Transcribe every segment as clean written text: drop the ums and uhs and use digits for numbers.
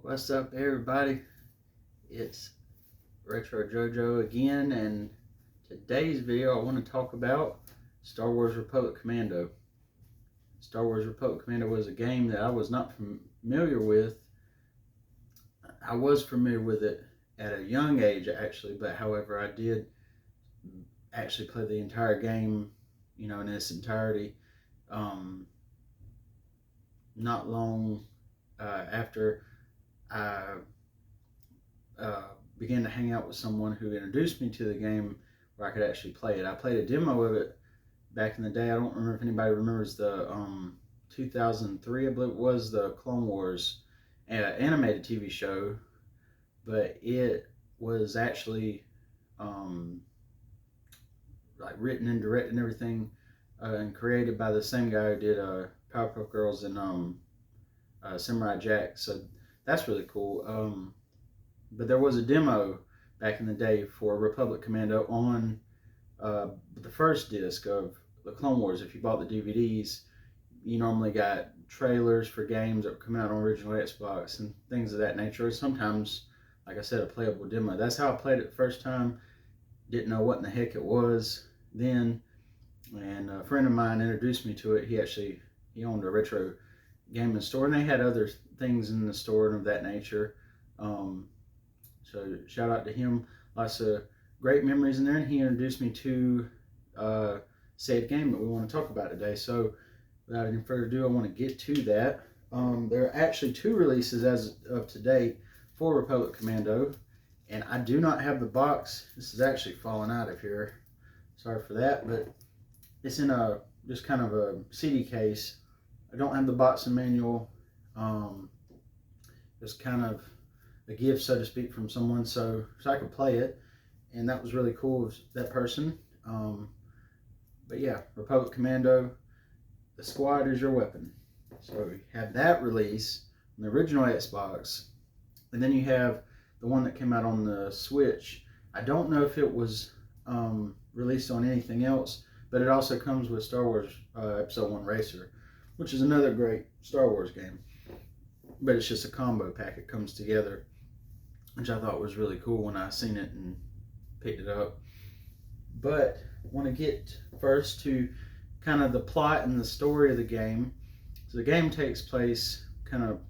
What's up, everybody? It's Retro JoJo again, and today's video I want to talk about Star Wars Republic Commando. Star Wars Republic Commando was a game that I was not familiar with. I was familiar with it at a young age, actually, but however, I did actually play the entire game, in its entirety. Not long after I began to hang out with someone who introduced me to the game where I could actually play it. I played a demo of it back in the day. I don't remember if anybody remembers the 2003, I believe it was, the Clone Wars animated TV show, but it was actually like written and directed and everything and created by the same guy who did Powerpuff Girls and Samurai Jack. So that's really cool. But there was a demo back in the day for Republic Commando on the first disc of the Clone Wars. If you bought the DVDs, you normally got trailers for games that were coming out on original Xbox and things of that nature. Or sometimes, like I said, a playable demo. That's how I played it the first time. Didn't know what in the heck it was then. And a friend of mine introduced me to it. He owned a retro gaming store, and they had other things in the store and of that nature. So shout out to him. Lots of great memories in there, and he introduced me to said game that we want to talk about today. So without any further ado, I want to get to that. There are actually 2 releases as of today for Republic Commando, and I do not have the box. This is actually falling out of here. Sorry for that, but it's in just kind of a CD case. I don't have the box and manual. Just kind of a gift, so to speak, from someone, so I could play it, and that was really cool of that person. But yeah, Republic Commando, the squad is your weapon. So you have that release on the original Xbox, and then you have the one that came out on the Switch. I don't know if it was released on anything else, but it also comes with Star Wars Episode 1 Racer, which is another great Star Wars game. But it's just a combo pack. It comes together, which I thought was really cool when I seen it and picked it up. But I want to get first to kind of the plot and the story of the game. So the game takes place kind of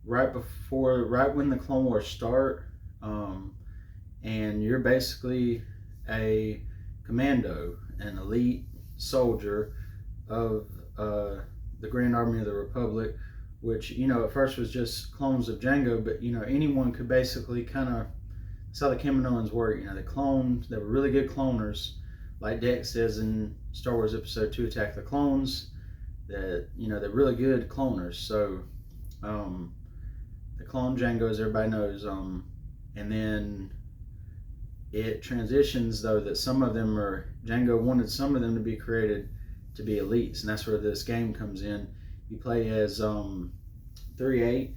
right when the Clone Wars start, and you're basically a commando, an elite soldier of the Grand Army of the Republic, which, at first was just clones of Jango, but, anyone could basically kind of, that's how the Commandans work. They were really good cloners, like Dex says in Star Wars Episode 2, Attack the Clones, that, they're really good cloners. So, the clone Jango, as everybody knows, and then it transitions, though, that some of them Jango wanted some of them to be created to be elites, and that's where this game comes in. You play as 3-8,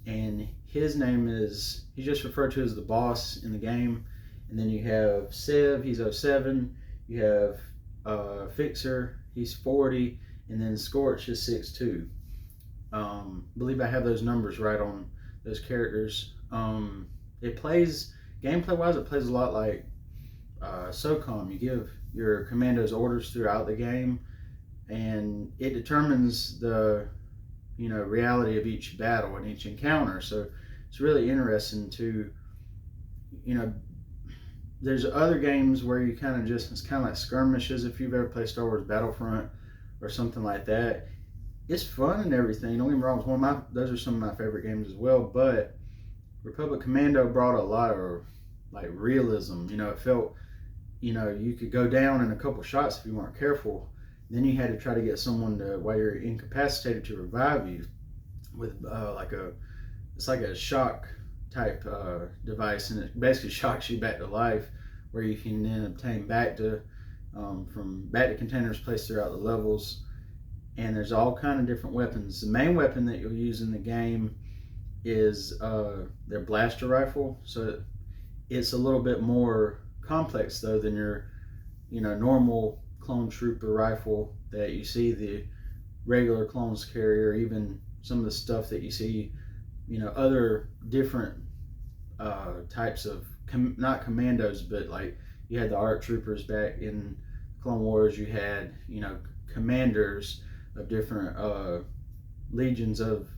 and his name he's just referred to as the boss in the game. And then you have Sev, he's 07. You have Fixer, he's 40, and then Scorch is 6'2". Believe I have those numbers right on those characters. Gameplay wise, it plays a lot like SOCOM. You give your commandos orders throughout the game, and it determines the reality of each battle and each encounter. So it's really interesting to, there's other games where you it's kind of like skirmishes. If you've ever played Star Wars Battlefront or something like that, it's fun and everything. Don't get me wrong, those are some of my favorite games as well. But Republic Commando brought a lot of like realism. It felt, you could go down in a couple shots if you weren't careful. Then you had to try to get someone to, while you're incapacitated, to revive you with it's like a shock type device, and it basically shocks you back to life, where you can then obtain back to containers placed throughout the levels. And there's all kind of different weapons. The main weapon that you'll use in the game is their blaster rifle. So it's a little bit more complex, though, than your normal clone trooper rifle that you see the regular clones carry, or even some of the stuff that you see other different types of not commandos, but like you had the ARC troopers back in Clone Wars. You had commanders of different legions of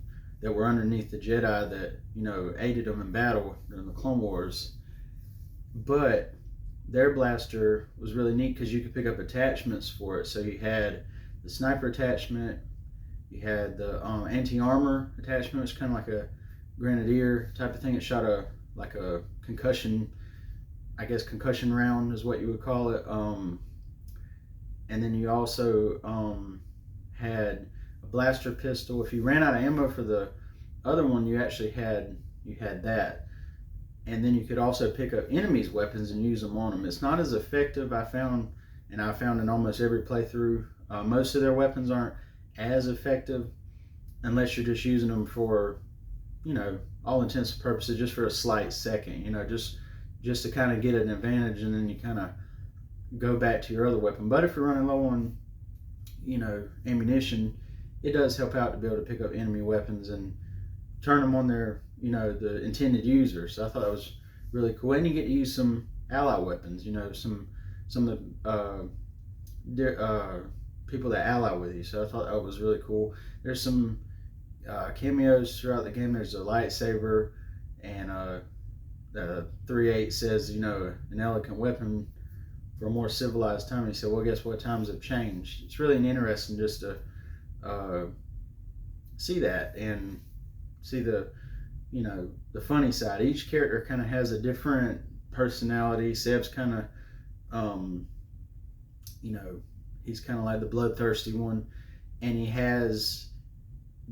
that were underneath the Jedi that aided them in battle during the Clone Wars. But their blaster was really neat because you could pick up attachments for it. So you had the sniper attachment, you had the anti-armor attachment, which is kind of like a grenadier type of thing. It shot a concussion, I guess concussion round is what you would call it. And then you also had a blaster pistol. If you ran out of ammo for the other one, you actually had that. And then you could also pick up enemies' weapons and use them on them. It's not as effective, I found in almost every playthrough. Most of their weapons aren't as effective unless you're just using them for, all intents and purposes, just for a slight second, just to kind of get an advantage, and then you kind of go back to your other weapon. But if you're running low on, ammunition, it does help out to be able to pick up enemy weapons and turn them on their, the intended user. So I thought that was really cool. And you get to use some ally weapons, some of the people that ally with you. So I thought that was really cool. There's some cameos throughout the game. There's a lightsaber, and the 3-8 says, an elegant weapon for a more civilized time. He said, well, guess what? Times have changed. It's really interesting just to see that and see the funny side. Each character kind of has a different personality. Seb's kind of he's kind of like the bloodthirsty one, and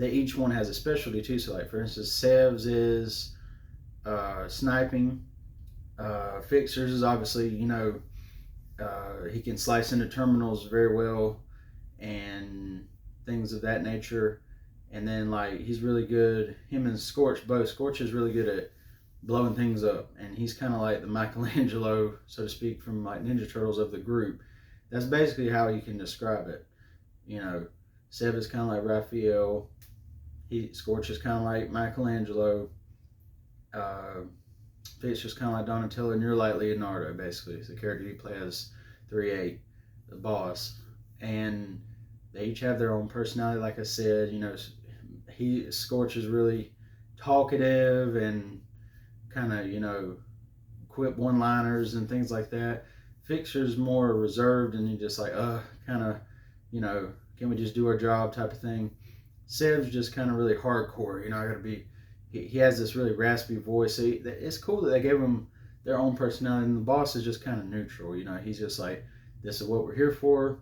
each one has a specialty too. So like for instance, Seb's is sniping. Fixer's is obviously he can slice into terminals very well and things of that nature. And then like he's really good, him and Scorch both. Scorch is really good at blowing things up, and he's kind of like the Michelangelo, so to speak, from like Ninja Turtles of the group. That's basically how you can describe it. Seb is kind of like Raphael. Scorch is kind of like Michelangelo. Fitz is kind of like Donatello, and you're like Leonardo, basically. It's the character you play as 3-8, the boss. And they each have their own personality, like I said. Scorch is really talkative and kind of, quip one-liners and things like that. Fixer's more reserved, and he just like, kind of, can we just do our job type of thing. Seb's just kind of really hardcore, I gotta be, he has this really raspy voice. So it's cool that they gave him their own personality, and the boss is just kind of neutral, he's just like, this is what we're here for.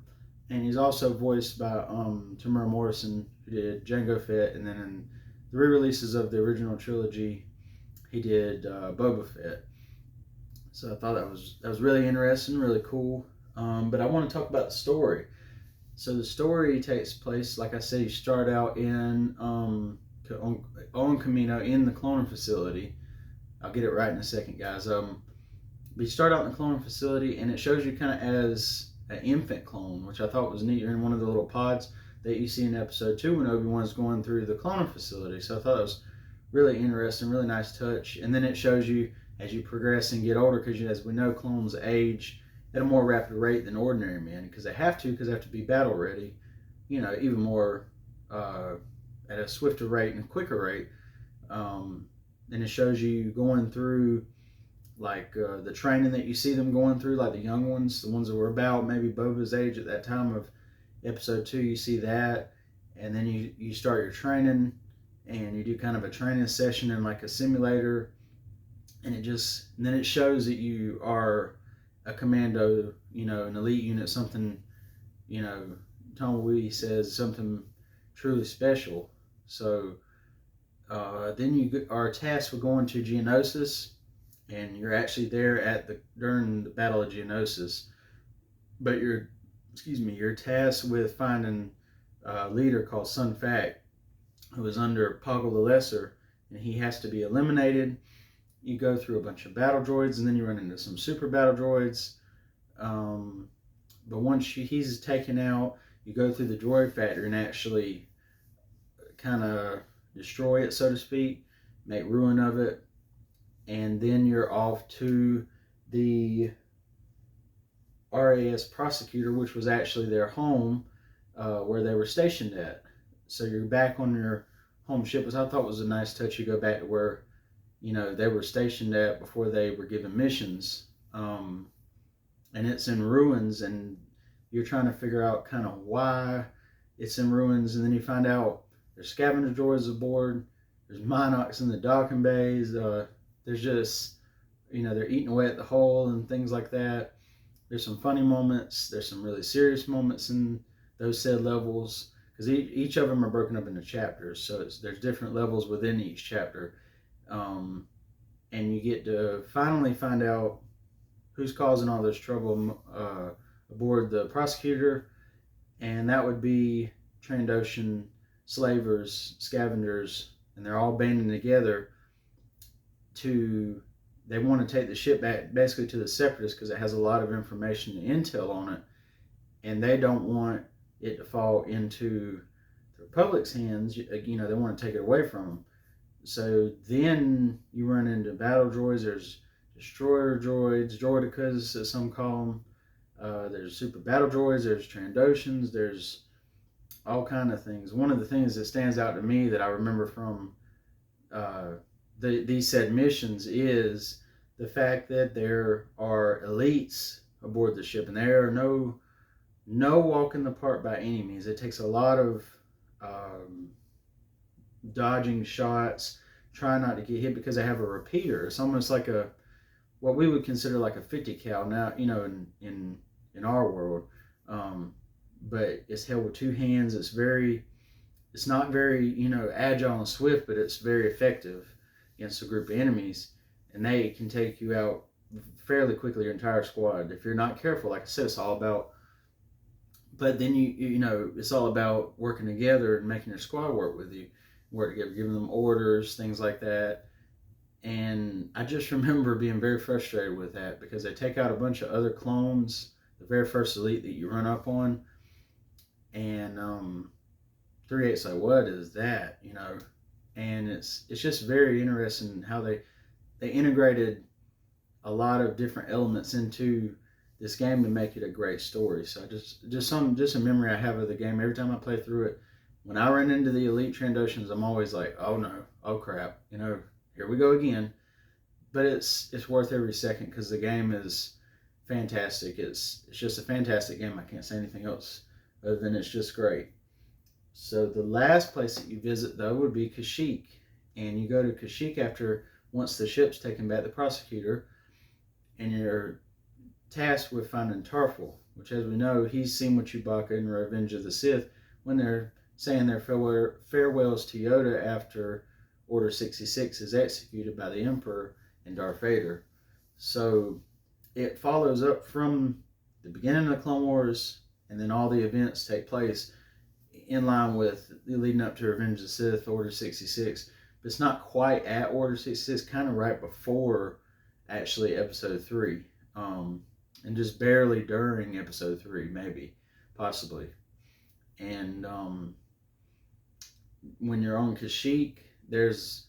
And he's also voiced by Tamura Morrison, who did Jango Fett, and then in the re-releases of the original trilogy, he did Boba Fett. So I thought that was really interesting, really cool. But I want to talk about the story. So the story takes place, like I said, you start out on Commando in the cloning facility. I'll get it right in a second, guys. We start out in the cloning facility, and it shows you kind of as an infant clone, which I thought was neat. You're in one of the little pods that you see in episode 2 when Obi-Wan's going through the cloning facility. So I thought it was really interesting, really nice touch. And then it shows you as you progress and get older, because as we know, clones age at a more rapid rate than ordinary men, because they have to be battle ready, even more at a swifter rate and quicker rate. And it shows you going through like the training that you see them going through, like the young ones, the ones that were about maybe Boba's age at that time of episode 2, you see that. And then you start your training, and you do kind of a training session in like a simulator, and then it shows that you are a commando, an elite unit, something, Tom Wee says something truly special. So then you are tasked with going to Geonosis, and you're actually there during the Battle of Geonosis. But you're tasked with finding a leader called Sun Fac, who is under Poggle the Lesser, and he has to be eliminated. You go through a bunch of battle droids, and then you run into some super battle droids. But once he's taken out, you go through the droid factory and actually kind of destroy it, so to speak. make ruin of it, and then you're off to the RAS Prosecutor, which was actually their home, where they were stationed at. So you're back on your home ship, which I thought was a nice touch. You go back to where, they were stationed at before they were given missions. And it's in ruins, and you're trying to figure out kind of why it's in ruins, and then you find out there's scavenger droids aboard, there's Minox in the docking bays, there's just, they're eating away at the hull and things like that. There's some funny moments, there's some really serious moments in those said levels, because each of them are broken up into chapters, so there's different levels within each chapter, and you get to finally find out who's causing all this trouble aboard the Prosecutor, and that would be Trandoshan slavers, scavengers, and they're all banding together they want to take the ship back basically to the Separatists because it has a lot of information and intel on it, and they don't want it to fall into the Republic's hands. They want to take it away from them. So then you run into battle droids. There's destroyer droids, droidicas as some call them. There's super battle droids, there's Trandoshans, there's all kind of things. One of the things that stands out to me that I remember from these said missions is the fact that there are elites aboard the ship, and there are no walk in the park by any means. It takes a lot of dodging shots, trying not to get hit because they have a repeater. It's almost like what we would consider like a 50 cal now, in our world. But it's held with two hands. It's not very, agile and swift, but it's very effective against a group of enemies, and they can take you out fairly quickly, your entire squad, if you're not careful. Like I said, it's all about, but then it's all about working together and making your squad work with you, work together, giving them orders, things like that. And I just remember being very frustrated with that because they take out a bunch of other clones, the very first elite that you run up on, and 3/8's like, what is that, And it's just very interesting how they integrated a lot of different elements into this game to make it a great story. So just a memory I have of the game. Every time I play through it, when I run into the elite Trandoshans, I'm always like, oh no, oh crap, here we go again. But it's worth every second because the game is fantastic. It's just a fantastic game. I can't say anything else other than it's just great. So the last place that you visit, though, would be Kashyyyk. And you go to Kashyyyk once the ship's taken back the Prosecutor, and you're tasked with finding Tarful, which, as we know, he's seen with Chewbacca in Revenge of the Sith when they're saying their farewells to Yoda after Order 66 is executed by the Emperor and Darth Vader. So it follows up from the beginning of the Clone Wars, and then all the events take place in line with leading up to Revenge of the Sith, Order 66. But it's not quite at Order 66, kind of right before actually Episode 3. And just barely during Episode 3, maybe, possibly. And when you're on Kashyyyk, there's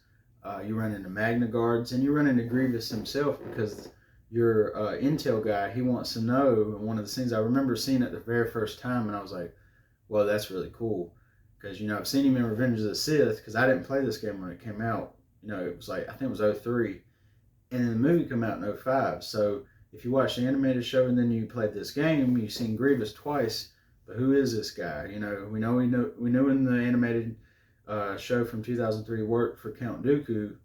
you run into Magna Guards, and you run into Grievous himself because your intel guy, he wants to know. One of the things I remember seeing it the very first time, and I was like, well, that's really cool. Because, I've seen him in Revenge of the Sith, because I didn't play this game when it came out. It was like, I think it was 03. And then the movie came out in 05. So if you watch the animated show and then you played this game, you've seen Grievous twice. But who is this guy? We know in the animated show from 2003 worked for Count Dooku.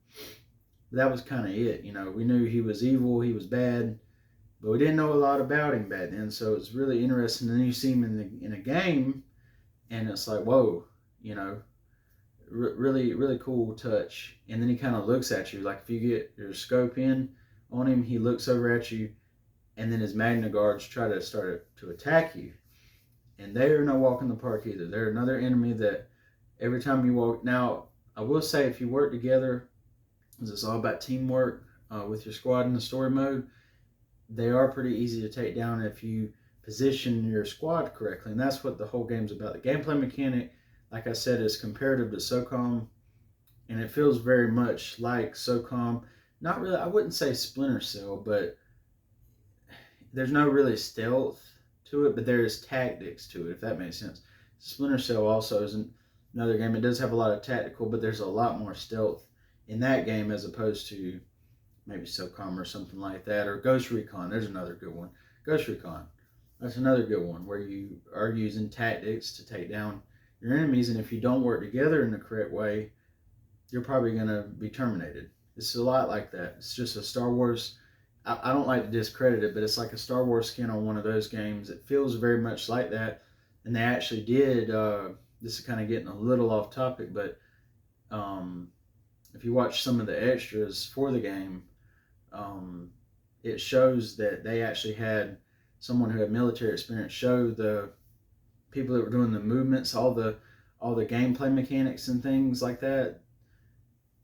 That was kind of it. We knew he was evil, he was bad, but we didn't know a lot about him back then. So it's really interesting. And then you see him in a game, and it's like, whoa, really, really cool touch. And then he kind of looks at you, like if you get your scope in on him, he looks over at you, and then his Magna Guards try to start to attack you. And they are no walk in the park either. They're another enemy that every time you walk. Now, I will say, if you work together, because it's all about teamwork with your squad in the story mode, they are pretty easy to take down if you position your squad correctly. And that's what the whole game's about. The gameplay mechanic, like I said, is comparative to SOCOM and it feels very much like SOCOM. Not really, I wouldn't say Splinter Cell, but there's no really stealth to it, but there is tactics to it, if that makes sense. Splinter Cell also is another game. It does have a lot of tactical, but there's a lot more stealth in that game as opposed to maybe SOCOM or something like that, or Ghost Recon. There's another good one. Ghost Recon. That's another good one where you are using tactics to take down your enemies, and if you don't work together in the correct way, you're probably going to be terminated. It's a lot like that. It's just a Star Wars. I don't like to discredit it, but it's like a Star Wars skin on one of those games. It feels very much like that, and they actually did. This is kind of getting a little off topic, but if you watch some of the extras for the game, it shows that they actually had someone who had military experience show the people that were doing the movements, all the gameplay mechanics and things like that,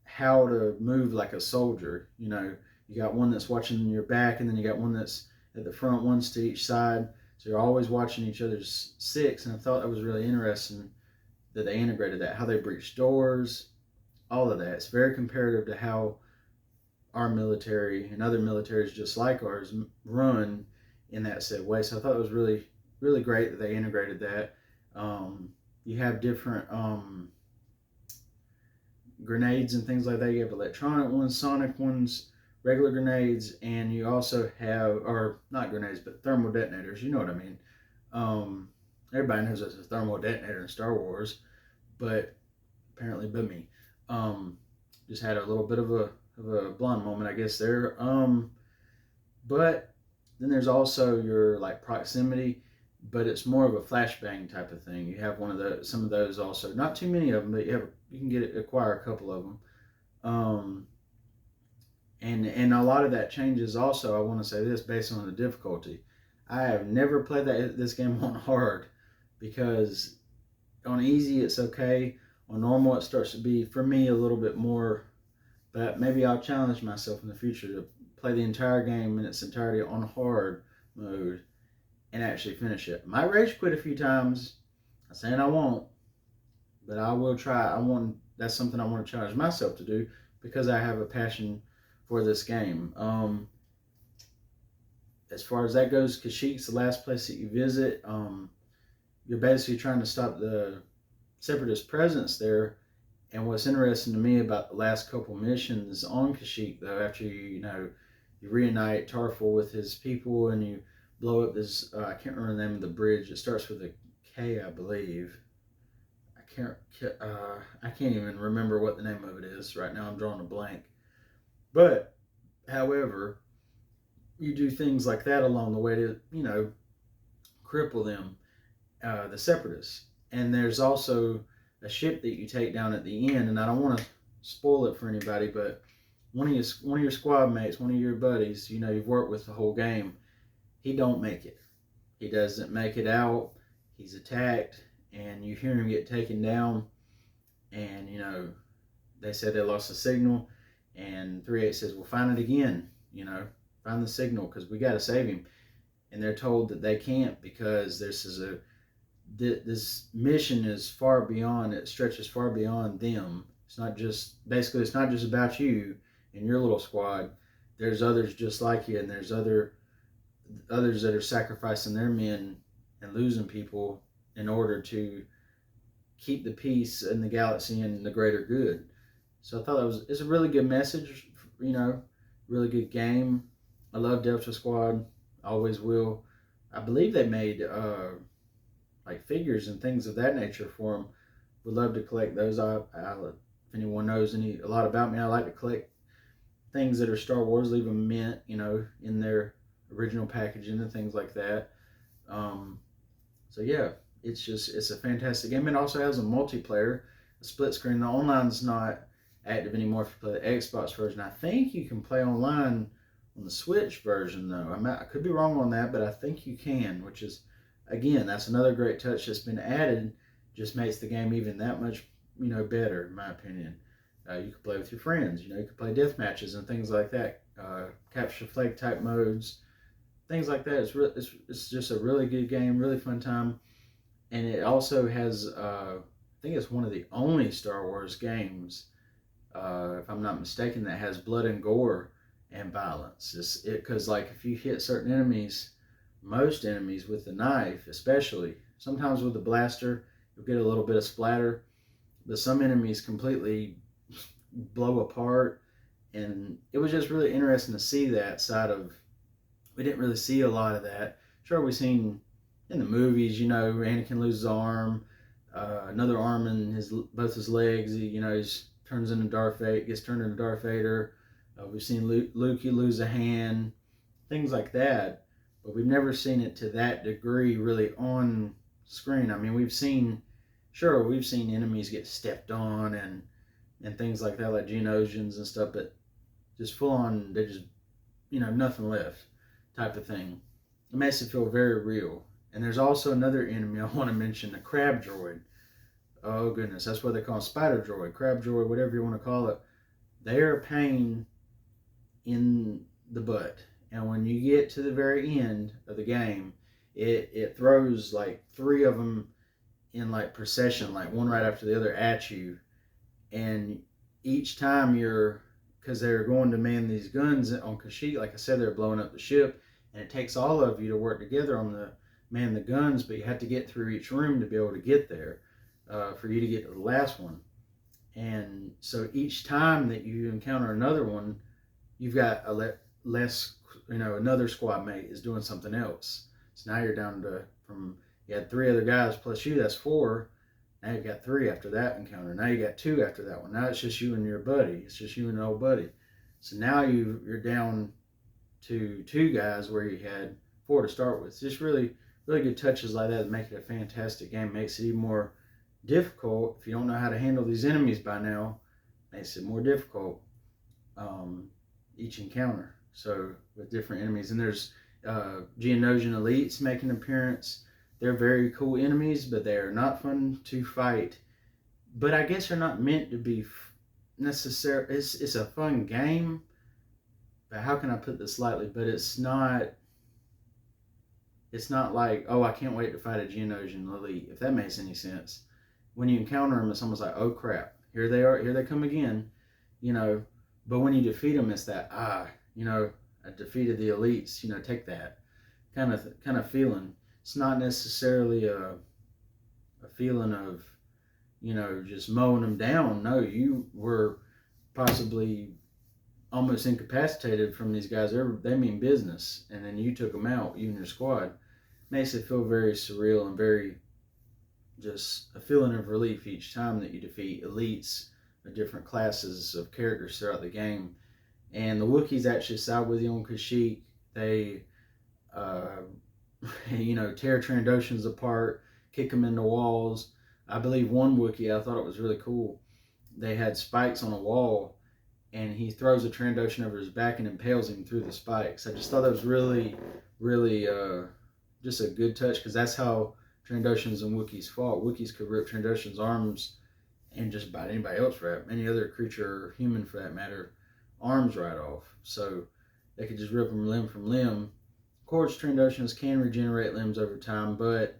how to move like a soldier. You know, you got one that's watching your back, and then you got one that's at the front, one's to each side. So you're always watching each other's six, and I thought that was really interesting that they integrated that, how they breach doors, all of that. It's very comparative to how our military and other militaries just like ours run in that said way. So I thought it was really, really great that they integrated that. You have different grenades and things like that. You have electronic ones, sonic ones, regular grenades, and you also have, or not grenades, but thermal detonators. You know what I mean. Everybody knows there's a thermal detonator in Star Wars, but apparently but me. Just had a little bit of a blonde moment, I guess, there. But then there's also your like proximity, but it's more of a flashbang type of thing. You have some of those also. Not too many of them, but you can acquire a couple of them. And a lot of that changes also. I want to say this based on the difficulty. I have never played this game on hard, because on easy it's okay. On normal it starts to be, for me, a little bit more. But maybe I'll challenge myself in the future to play the entire game in its entirety on hard mode and actually finish it. Might rage quit a few times. I'm saying I won't, but I will try. That's something I want to challenge myself to do, because I have a passion for this game. As far as that goes, Kashyyyk's the last place that you visit. You're basically trying to stop the Separatist presence there. And what's interesting to me about the last couple missions on Kashyyyk, though, after you reunite Tarful with his people and you blow up this, I can't remember the name of the bridge. It starts with a K, I believe. I can't even remember what the name of it is right now. I'm drawing a blank. But, however, you do things like that along the way to, cripple them, the Separatists. And there's also a ship that you take down at the end, and I don't want to spoil it for anybody, but one of your squad mates, one of your buddies, you've worked with the whole game, he don't make it. He doesn't make it out. He's attacked, and you hear him get taken down, and they said they lost the signal, and 3-8 says, well, find it again, find the signal, because we got to save him. And they're told that they can't, because this mission is far beyond, it stretches far beyond them. It's not just about you and your little squad. There's others just like you, and there's others that are sacrificing their men and losing people in order to keep the peace in the galaxy and the greater good. So I thought it's a really good message, really good game. I love Delta Squad, always will. I believe they made like figures and things of that nature for them. Would love to collect those. If anyone knows a lot about me, I like to collect things that are Star Wars, leave them mint, in their original packaging and things like that. So yeah, it's a fantastic game. It also has a multiplayer, a split screen. The online's not active anymore if you play the Xbox version. I think you can play online on the Switch version though. I could be wrong on that, but I think you can, which is, again, that's another great touch that's been added. Just makes the game even that much, better, in my opinion. You can play with your friends. You can play death matches and things like that. Capture flag type modes, things like that. It's just a really good game, really fun time. And it also has, I think it's one of the only Star Wars games if I'm not mistaken, that has blood and gore and violence. Because like if you hit certain enemies, most enemies with the knife, especially sometimes with the blaster, you'll get a little bit of splatter, but some enemies completely blow apart. And it was just really interesting to see that side of. We didn't really see a lot of that. Sure, we've seen in the movies, Anakin loses an arm, another arm in both his legs. He's turns into Darth Vader, gets turned into Darth Vader. We've seen Luke lose a hand, things like that. But we've never seen it to that degree really on screen. I mean, we've seen enemies get stepped on and things like that, like Geonosians and stuff, but just full on, they just, nothing left type of thing. It makes it feel very real. And there's also another enemy I want to mention, the crab droid. Oh goodness, that's what they call spider droid, crab droid, whatever you want to call it. They are a pain in the butt. And when you get to the very end of the game, it throws like three of them in like procession, like one right after the other at you. And each time because they're going to man these guns on Kashyyyk, like I said, they're blowing up the ship, and it takes all of you to work together on man the guns, but you have to get through each room to be able to get there, for you to get to the last one. And so each time that you encounter another one, you've got another squad mate is doing something else. So now you're down to, you had three other guys plus you, that's four. Now you've got three after that encounter. Now you got two after that one. Now it's just you and your buddy. It's just you and an old buddy. So now you're down to two guys where you had four to start with. It's just really, really good touches like that make it a fantastic game. Makes it even more difficult if you don't know how to handle these enemies by now. Makes it more difficult, each encounter. So with different enemies, and there's Geonosian elites make an appearance. They're very cool enemies, but they are not fun to fight. But I guess they're not meant to be necessary. It's a fun game, but how can I put this lightly? But it's not like, oh, I can't wait to fight a Geonosian elite, if that makes any sense. When you encounter them, it's almost like, oh crap, here they are, here they come again, But when you defeat them, it's that, I defeated the elites, take that kind of feeling. It's not necessarily a feeling of, just mowing them down. No, you were possibly almost incapacitated from these guys. They mean business, and then you took them out, you and your squad. Makes it feel very surreal and very just a feeling of relief each time that you defeat elites of different classes of characters throughout the game. And the Wookiees actually side with you on Kashyyyk. They tear Trandoshans apart, kick them into walls. I believe one Wookiee, I thought it was really cool. They had spikes on a wall, and he throws a Trandoshan over his back and impales him through the spikes. I just thought that was really, really just a good touch, because that's how Trandoshans and Wookiees fought. Wookiees could rip Trandoshans' arms and just about anybody else, right? Any other creature or human for that matter, arms right off. So they could just rip them limb from limb. Of course, Trandoshans can regenerate limbs over time, but,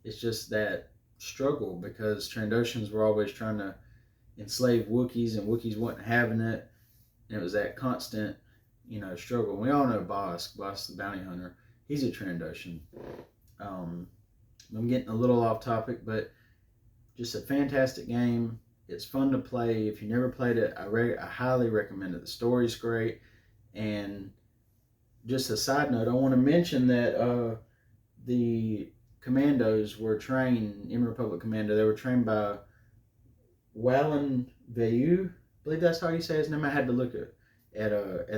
it's just that struggle, because Trandoshans were always trying to enslave Wookiees, and Wookiees wasn't having it, and it was that constant, struggle. And we all know Bosk the bounty hunter. He's a Trandoshan. I'm getting a little off topic, but just a fantastic game. It's fun to play. If you never played it, I highly recommend it. The story's great. And just a side note, I want to mention that the Commandos were trained in Republic Commando. They were trained by Wallen Veilleux. I believe that's how you say his name. I had to look at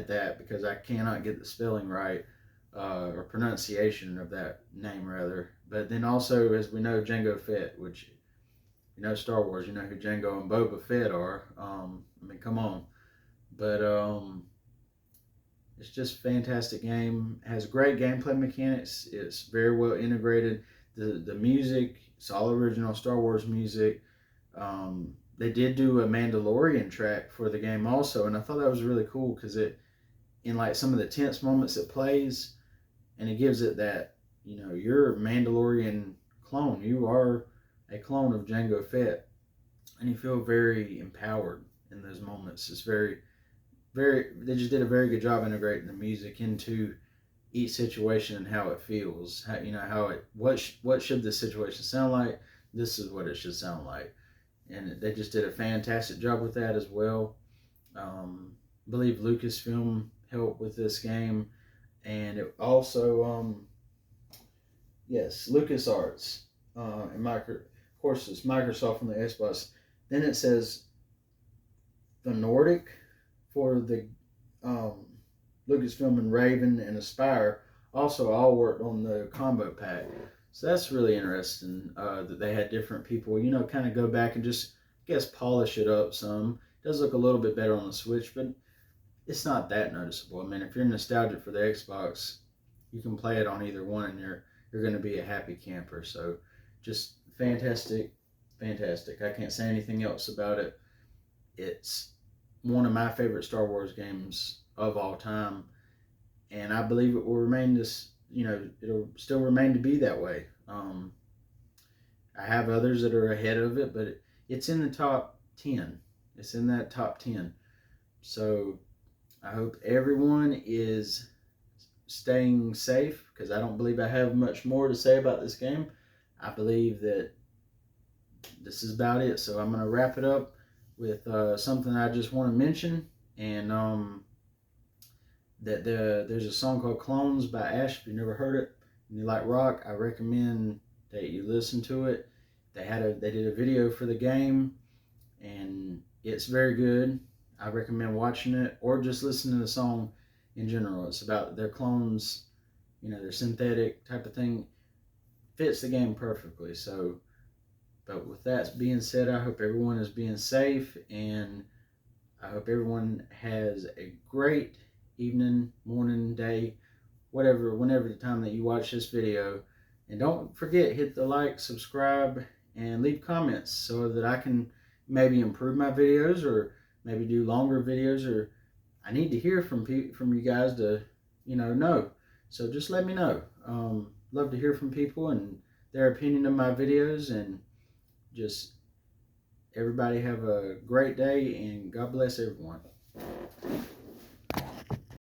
that because I cannot get the spelling right, or pronunciation of that name rather. But then also, as we know, Jango Fett, which Star Wars, you know who Jango and Boba Fett are. Come on. But it's just a fantastic game. It has great gameplay mechanics. It's very well integrated. The music, it's all original Star Wars music. They did do a Mandalorian track for the game also, and I thought that was really cool because in like some of the tense moments it plays, and it gives it that, you're a Mandalorian clone. You are a clone of Jango Fett. and you feel very empowered in those moments. It's they just did a very good job integrating the music into each situation and how it feels. How, what should this situation sound like? This is what it should sound like, and they just did a fantastic job with that as well. I believe Lucasfilm helped with this game, and it also yes, LucasArts, and of course it's Microsoft on the Xbox. Then it says the Nordic for the Lucasfilm and Raven and Aspire also all worked on the combo pack. So that's really interesting that they had different people, kind of go back and just, I guess, polish it up some. It does look a little bit better on the Switch, but it's not that noticeable. I mean, if you're nostalgic for the Xbox, you can play it on either one and you're going to be a happy camper. So just fantastic, fantastic. I can't say anything else about it. It's one of my favorite Star Wars games of all time, and I believe it will remain it'll still remain to be that way. I have others that are ahead of it, but it's in the top 10. It's in that top 10. So I hope everyone is staying safe, because I don't believe I have much more to say about this game. I believe that this is about it. So I'm going to wrap it up with something I just want to mention, and there's a song called Clones by Ash. If you've never heard it and you like rock, I recommend that you listen to it. They did a video for the game, and it's very good. I recommend watching it or just listening to the song in general. It's about their clones, their synthetic type of thing. Fits the game perfectly. So, but with that being said, I hope everyone is being safe, and I hope everyone has a great evening, morning, day, whenever the time that you watch this video. And don't forget, hit the like, subscribe, and leave comments so that I can maybe improve my videos, or maybe do longer videos, or I need to hear from you guys to know. So just let me know. Love to hear from people and their opinion of my videos, and just everybody have a great day, and God bless everyone.